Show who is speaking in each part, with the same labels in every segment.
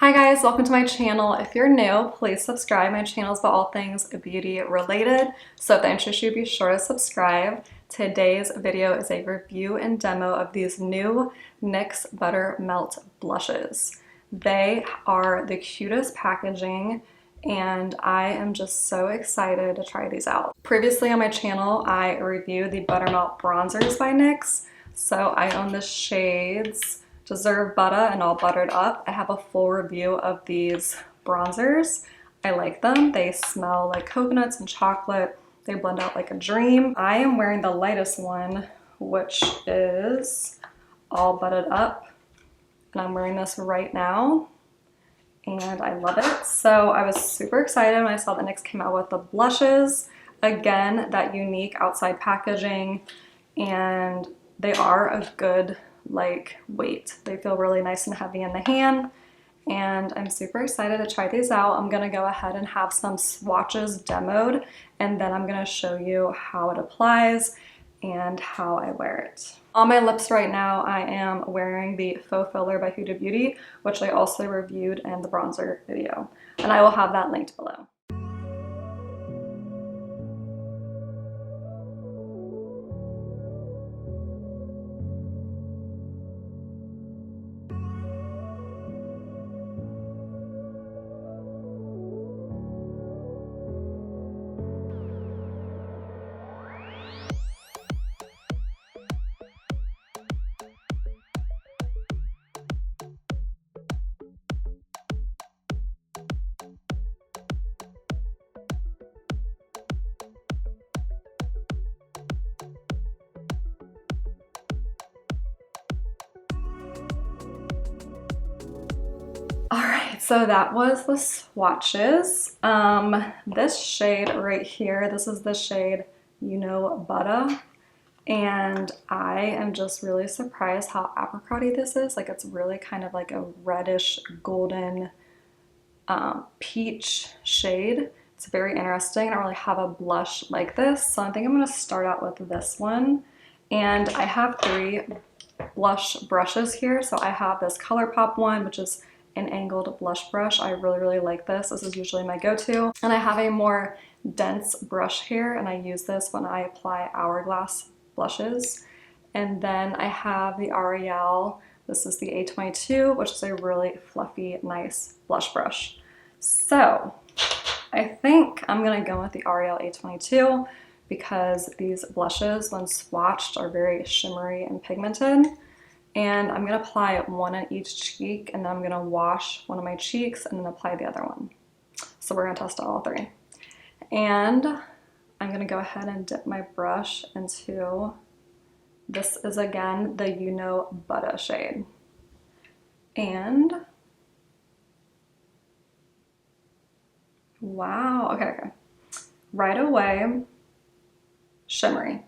Speaker 1: Hi guys, welcome to my channel. If you're new, please subscribe. My channel is about all things beauty related, so if that interests you, be sure to subscribe. Today's video is a review and demo of these new NYX Buttermelt blushes. They are the cutest packaging and I am just so excited to try these out. Previously on my channel, I reviewed the Buttermelt bronzers by NYX, so I own the shades Deserve Butter and All Buttered Up. I have a full review of these bronzers. I like them. They smell like coconuts and chocolate. They blend out like a dream. I am wearing the lightest one, which is All Buttered Up. And I'm wearing this right now. And I love it. So I was super excited when I saw that NYX came out with the blushes. Again, that unique outside packaging. And they are a good weight. They feel really nice and heavy in the hand, and I'm super excited to try these out. I'm gonna go ahead and have some swatches demoed, and then I'm gonna show you how it applies and how I wear it. On my lips right now, I am wearing the Faux Filler by Huda Beauty, which I also reviewed in the bronzer video, and I will have that linked below. Alright, so that was the swatches. This shade right here, this is the shade You Know Butter, and I am just really surprised how apricot-y this is. Like, it's really kind of like a reddish golden peach shade. It's very interesting. I don't really have a blush like this, so I think I'm going to start out with this one. And I have three blush brushes here. So I have this Colourpop one, which is an angled blush brush. I really like this. This is usually my go-to. And I have a more dense brush here, and I use this when I apply Hourglass blushes. And then I have the L'Oreal, this is the A22, which is a really fluffy, nice blush brush. So I think I'm gonna go with the L'Oreal A22 because these blushes, when swatched, are very shimmery and pigmented. And I'm gonna apply one on each cheek, and then I'm gonna wash one of my cheeks and then apply the other one. So we're gonna test all three. And I'm gonna go ahead and dip my brush into, this is again the You Know Butter shade. And wow, okay. Right away, shimmery.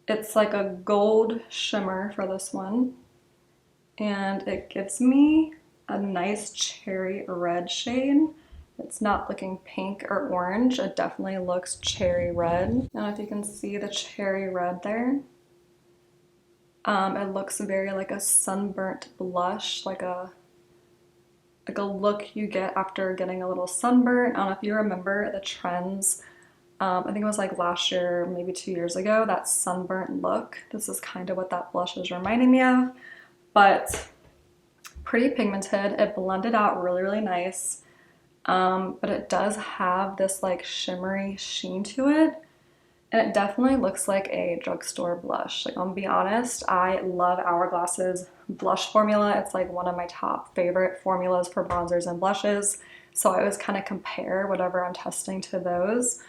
Speaker 1: It's like a gold shimmer for this one, and it gives me a nice cherry red shade. It's not looking pink or orange, it definitely looks cherry red. I don't know if you can see the cherry red there. It looks very like a sunburnt blush, like a look you get after getting a little sunburn. I don't know if you remember the trends. I think it was like last year, maybe 2 years ago, that sunburnt look. This is kind of what that blush is reminding me of, but pretty pigmented. It blended out really nice, but it does have this like shimmery sheen to it, and it definitely looks like a drugstore blush. Like, I'm gonna be honest, I love Hourglass's blush formula. It's like one of my top favorite formulas for bronzers and blushes, so I always kind of compare whatever I'm testing to those.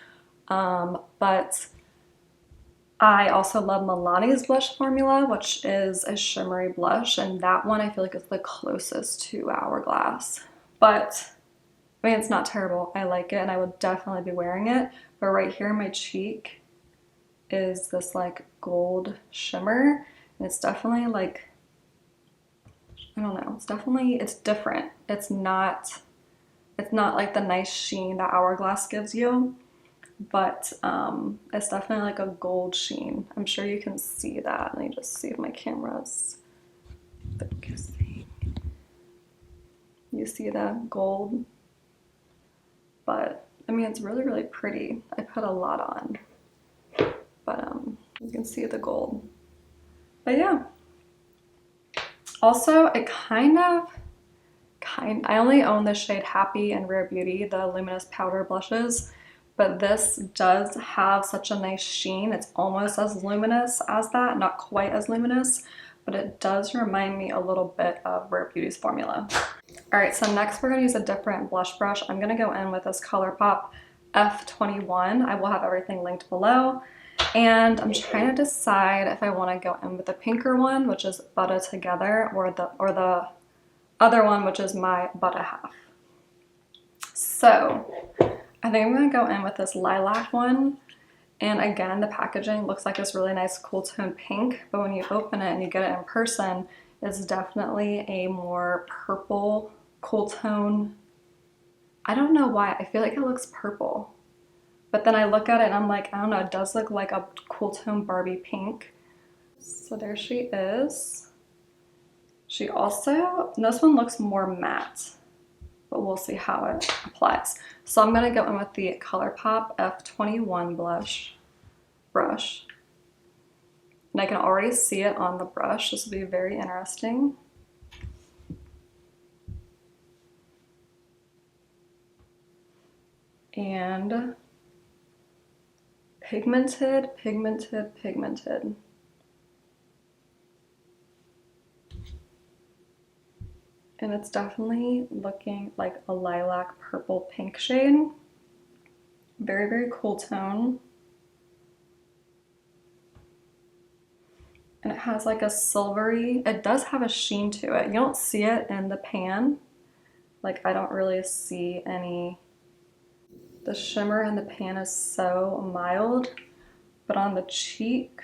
Speaker 1: But I also love Milani's blush formula, which is a shimmery blush, and that one I feel like is the closest to Hourglass. But I mean, it's not terrible. I like it and I would definitely be wearing it. But right here in my cheek is this like gold shimmer, and it's definitely like, I don't know, it's different. It's not like the nice sheen that Hourglass gives you, but it's definitely like a gold sheen. I'm sure you can see that. Let me just see if my camera's focusing. you see the gold, but I mean, it's really, really pretty. I put a lot on, but you can see the gold. But yeah. Also, it I only own the shade Happy and Rare Beauty, the luminous powder blushes, but this does have such a nice sheen. It's almost as luminous as that, not quite as luminous, but it does remind me a little bit of Rare Beauty's formula. All right, so next we're gonna use a different blush brush. I'm gonna go in with this Colourpop F21. I will have everything linked below. And I'm trying to decide if I wanna go in with the pinker one, which is Butter Together, or the other one, which is my Butter Half. So I think I'm gonna go in with this lilac one. And again, the packaging looks like this really nice cool tone pink, but when you open it and you get it in person, it's definitely a more purple cool tone. I don't know why, I feel like it looks purple. But then I look at it and I'm like, I don't know, it does look like a cool tone Barbie pink. So there she is. She also, this one looks more matte, but we'll see how it applies. So I'm gonna go in with the Colourpop F21 brush. And I can already see it on the brush. This will be very interesting. And pigmented, pigmented, pigmented. And it's definitely looking like a lilac purple pink shade. Very, very cool tone. And it has like a silvery, it does have a sheen to it. You don't see it in the pan. Like I don't really see any, the shimmer in the pan is so mild, but on the cheek,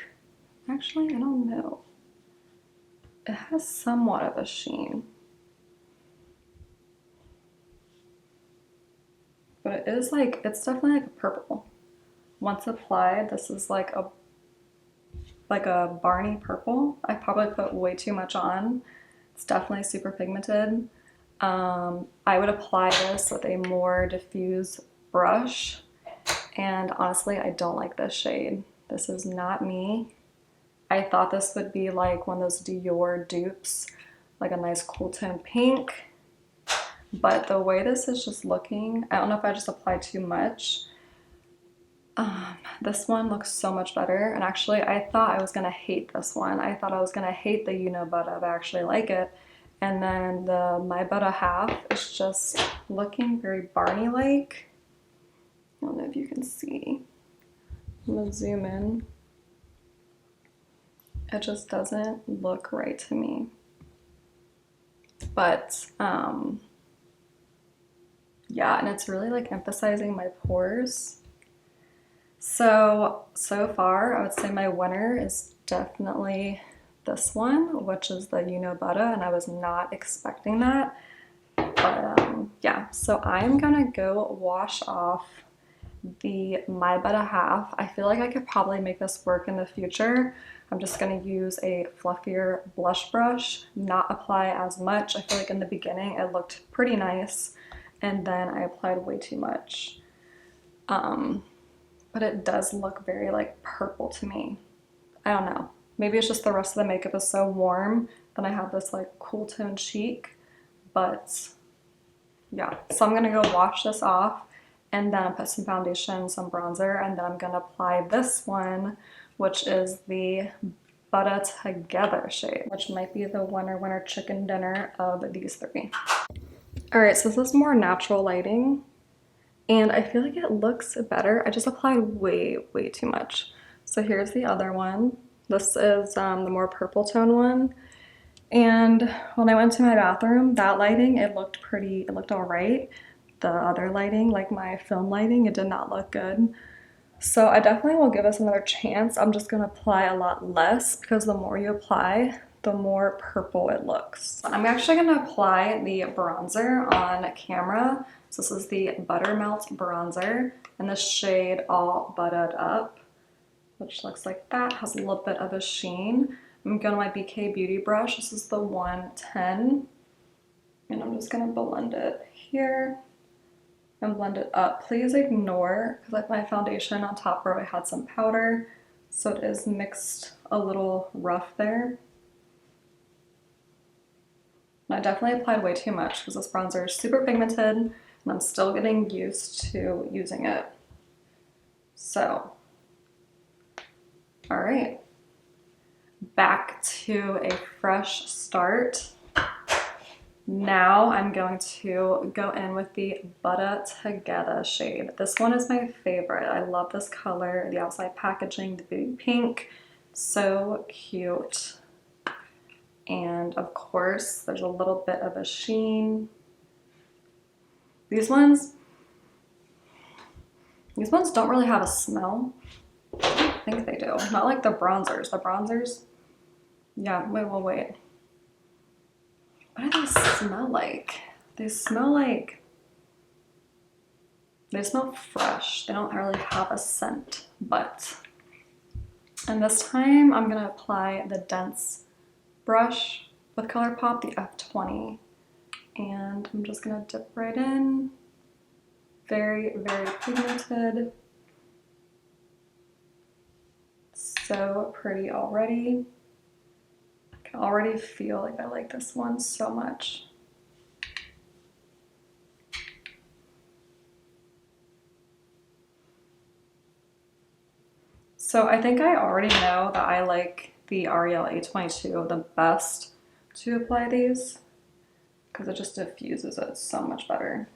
Speaker 1: actually, I don't know. It has somewhat of a sheen. But it is like, it's definitely like a purple. Once applied, this is like a Barney purple. I probably put way too much on. It's definitely super pigmented. I would apply this with a more diffuse brush. And honestly, I don't like this shade. This is not me. I thought this would be like one of those Dior dupes, like a nice cool tone pink. But the way this is just looking, I don't know if I just applied too much. This one looks so much better. And actually, I thought I was gonna hate this one. I thought I was gonna hate the Butter, but I actually like it. And then the My Butter Half is just looking very Barney-like. I don't know if you can see. I'm gonna zoom in. It just doesn't look right to me. But, yeah, and it's really like emphasizing my pores. So far, I would say my winner is definitely this one, which is the Butter, and I was not expecting that. But yeah, so I'm gonna go wash off the My Butter Half. I feel like I could probably make this work in the future. I'm just gonna use a fluffier blush brush, not apply as much. I feel like in the beginning it looked pretty nice, and then I applied way too much. But it does look very like purple to me. I don't know. Maybe it's just the rest of the makeup is so warm, then I have this like cool tone cheek, but yeah. So I'm gonna go wash this off and then put some foundation, some bronzer, and then I'm gonna apply this one, which is the Butter Together shade, which might be the winner chicken dinner of these three. All right, so this is more natural lighting, and I feel like it looks better. I just applied way too much. So here's the other one. This is the more purple tone one. And when I went to my bathroom, that lighting, it looked all right. The other lighting, like my film lighting, it did not look good. So I definitely will give this another chance. I'm just gonna apply a lot less because the more you apply, the more purple it looks. I'm actually gonna apply the bronzer on camera. So this is the Buttermelt bronzer in the shade All Buttered Up, which looks like that, has a little bit of a sheen. I'm going to my BK Beauty brush. This is the 110. And I'm just gonna blend it here and blend it up. Please ignore, because like my foundation on top where I had some powder, so it is mixed a little rough there. And I definitely applied way too much because this bronzer is super pigmented and I'm still getting used to using it. So, all right, back to a fresh start. Now I'm going to go in with the Butter Together shade. This one is my favorite. I love this color, the outside packaging, the baby pink, so cute. And of course, there's a little bit of a sheen. These ones don't really have a smell. I think they do. Not like the bronzers. The bronzers, yeah, wait. What do they smell like? They smell fresh. They don't really have a scent, but. And this time I'm gonna apply the dense brush with Colourpop, the F20. And I'm just gonna dip right in. Very, very pigmented. So pretty already. I can already feel like I like this one so much. So I think I already know that I like the Ariel A22 the best to apply these because it just diffuses it so much better.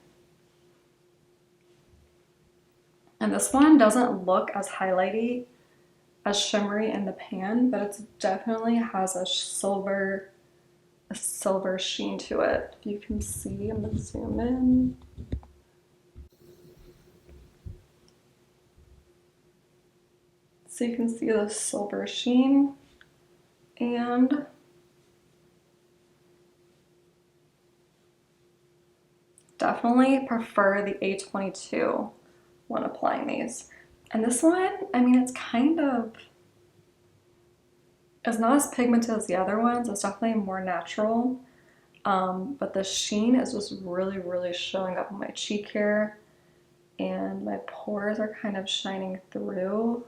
Speaker 1: And this one doesn't look as highlighty, as shimmery in the pan, but it definitely has a silver sheen to it. If you can see, I'm gonna zoom in. So you can see the silver sheen, and definitely prefer the A22 when applying these. And this one, I mean, it's not as pigmented as the other ones. It's definitely more natural. But the sheen is just really, really showing up on my cheek here. And my pores are kind of shining through.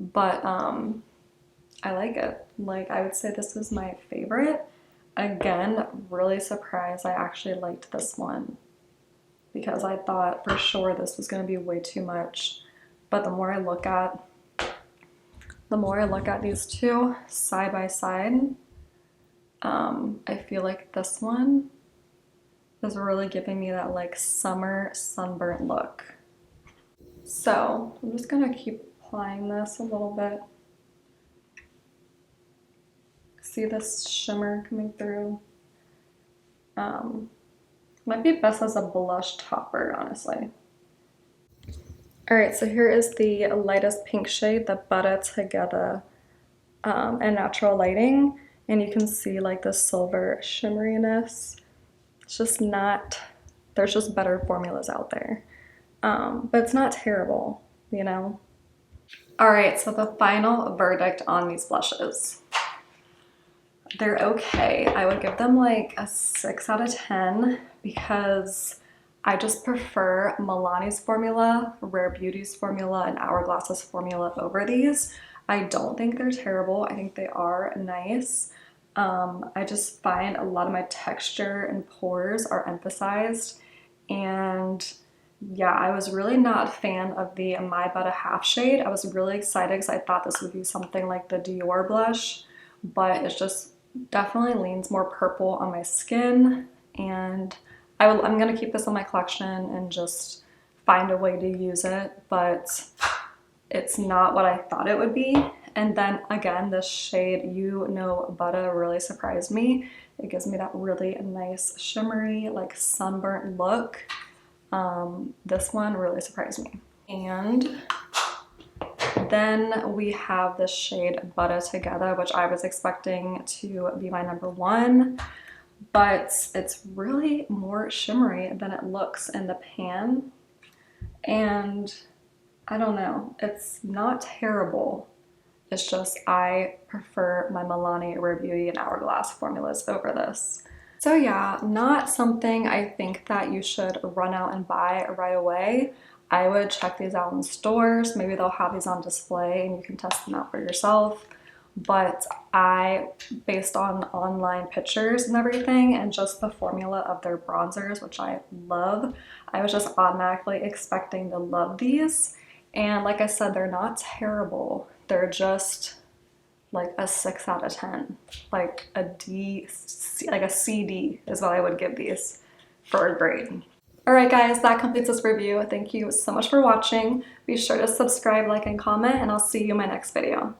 Speaker 1: But I like it. Like, I would say this is my favorite. Again, really surprised I actually liked this one because I thought for sure this was going to be way too much. But the more I look at these two side by side, I feel like this one is really giving me that like summer sunburnt look. So I'm just gonna keep applying this a little bit. See this shimmer coming through? Might be best as a blush topper, honestly. All right, so here is the lightest pink shade, the Butter Together and Natural Lighting. And you can see like the silver shimmeriness. It's just not, there's just better formulas out there. But it's not terrible, you know? All right, so the final verdict on these blushes. They're okay. I would give them like a 6 out of 10 because I just prefer Milani's formula, Rare Beauty's formula, and Hourglass's formula over these. I don't think they're terrible. I think they are nice. I just find a lot of my texture and pores are emphasized. And yeah, I was really not a fan of the My Butter half shade. I was really excited because I thought this would be something like the Dior blush, but it's just definitely leans more purple on my skin. And I'm gonna keep this in my collection and just find a way to use it, but it's not what I thought it would be. And then again, this shade, You Know Butter, really surprised me. It gives me that really nice shimmery, like sunburnt look. This one really surprised me. And then we have the shade Butter Together, which I was expecting to be my #1, but it's really more shimmery than it looks in the pan. And I don't know, it's not terrible. It's just I prefer my Milani, Rare Beauty, and Hourglass formulas over this. So yeah, not something I think that you should run out and buy right away. I would check these out in stores. Maybe they'll have these on display and you can test them out for yourself. But based on online pictures and everything and just the formula of their bronzers, which I love, I was just automatically expecting to love these. And like I said, they're not terrible. They're just like a 6 out of 10, like a D, like a CD is what I would give these for a grade. All right, guys, that completes this review. Thank you so much for watching. Be sure to subscribe, like, and comment, and I'll see you in my next video.